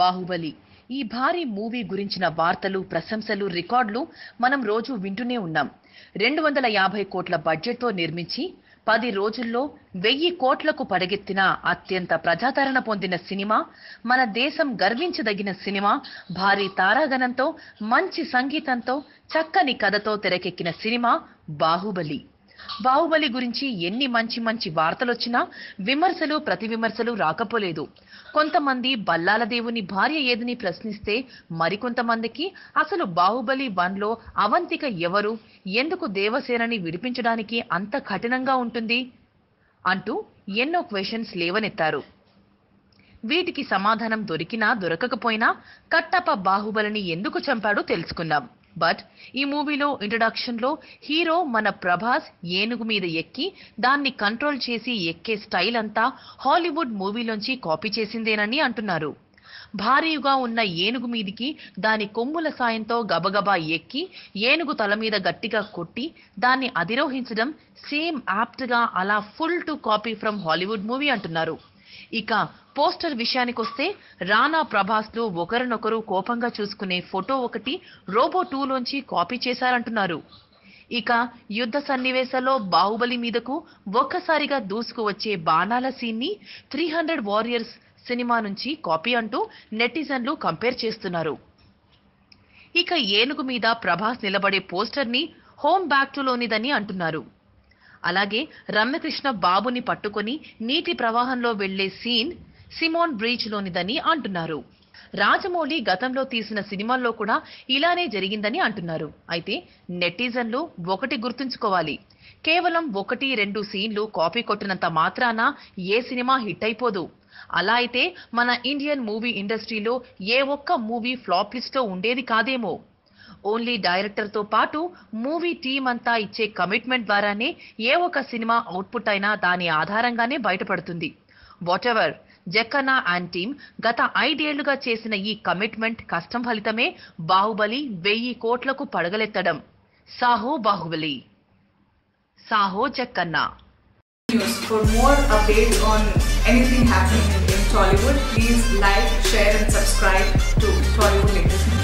బాహుబలి ఈ భారీ మూవీ గురించిన వార్తలు ప్రశంసలు రికార్డులు మనం రోజు వింటూనే ఉన్నాం. 250 కోట్ల బడ్జెట్ తో నిర్మించి 10 రోజుల్లో 1000 కోట్లకు పడగెత్తిన అత్యంత ప్రజాదరణ పొందిన సినిమా, మన దేశం గర్వించదగిన సినిమా, భారీ తారాగణంతో మంచి సంగీతంతో చక్కని కథతో తెరకెక్కిన సినిమా బాహుబలి. బాహుబలి గురించి ఎన్ని మంచి వార్తలొచ్చినా విమర్శలు ప్రతి విమర్శలు రాకపోలేదు. కొంతమంది బల్లాల దేవుని భార్య ఏదని ప్రశ్నిస్తే మరికొంతమందికి అసలు బాహుబలి 1లో అవంతిక ఎవరు, ఎందుకు దేవసేనని విడిపించడానికి అంత కఠినంగా ఉంటుంది అంటూ ఎన్నో క్వశ్చన్స్ లేవనెత్తారు. వీటికి సమాధానం దొరికినా దొరకకపోయినా కట్టప్ప బాహుబలిని ఎందుకు చంపాడో తెలుసుకుందాం. బట్ ఈ మూవీలో ఇంట్రడక్షన్ లో హీరో మన ప్రభాస్ ఏనుగు మీద ఎక్కి దాన్ని కంట్రోల్ చేసి ఎక్కే స్టైల్ అంతా హాలీవుడ్ మూవీలోంచి కాపీ చేసిందేనని అంటున్నారు. భారీగా ఉన్న ఏనుగు మీదికి దాని కొమ్ముల సాయంతో గబగబా ఎక్కి ఏనుగు తల మీద గట్టిగా కొట్టి దాన్ని అధిరోహించడం సేమ్ యాప్ట్ గా అలా full to copy from Hollywood movie అంటున్నారు. ఇక పోస్టర్ విషయానికొస్తే రానా ప్రభాస్ లు ఒకరినొకరు కోపంగా చూసుకునే ఫోటో ఒకటి రోబో 2లోంచి కాపీ చేశారంటున్నారు. ఇక యుద్ధ సన్నివేశాల్లో బాహుబలి మీదకు ఒక్కసారిగా దూసుకు వచ్చే బాణాల సీన్ ని 300 వారియర్స్ సినిమా నుంచి కాపీ అంటూ నెటిజన్లు కంపేర్ చేస్తున్నారు. ఇక ఏనుగు మీద ప్రభాస్ నిలబడే పోస్టర్ ని హోమ్ బ్యాక్ టు లోనిదని అంటున్నారు. అలాగే రమ్యకృష్ణ బాబుని పట్టుకొని నీటి ప్రవాహంలో వెళ్లే సీన్ సిమోన్ బ్రీచ్ లోనిదని అంటున్నారు. రాజమౌళి గతంలో తీసిన సినిమాల్లో కూడా ఇలానే జరిగిందని అంటున్నారు. అయితే నెటిజన్లు ఒకటి గుర్తుంచుకోవాలి, కేవలం 1-2 సీన్లు కాపీ కొట్టినంత మాత్రాన ఏ సినిమా హిట్ అయిపోదు. అలా అయితే మన ఇండియన్ మూవీ ఇండస్ట్రీలో ఏ ఒక్క మూవీ ఫ్లాప్ లిస్ట్ లో ఉండేది కాదేమో. ఓన్లీ డైరెక్టర్ తో పాటు మూవీ టీమ్ అంతా ఇచ్చే కమిట్మెంట్ ద్వారానే ఏ ఒక్క సినిమా అవుట్పుట్ అయినా దాని ఆధారంగానే బయటపడుతుంది. వాటెవర్, జక్కన్న అండ్ టీమ్ గత 5 ఏళ్లుగా చేసిన ఈ కమిట్మెంట్ కష్టం ఫలితమే బాహుబలి 1000 కోట్లకు పడగలెత్తడం. Saaho Baahubali, Saaho Jakkanna. For more updates on anything happening in Tollywood, please like, share and subscribe to Tollywood Latest.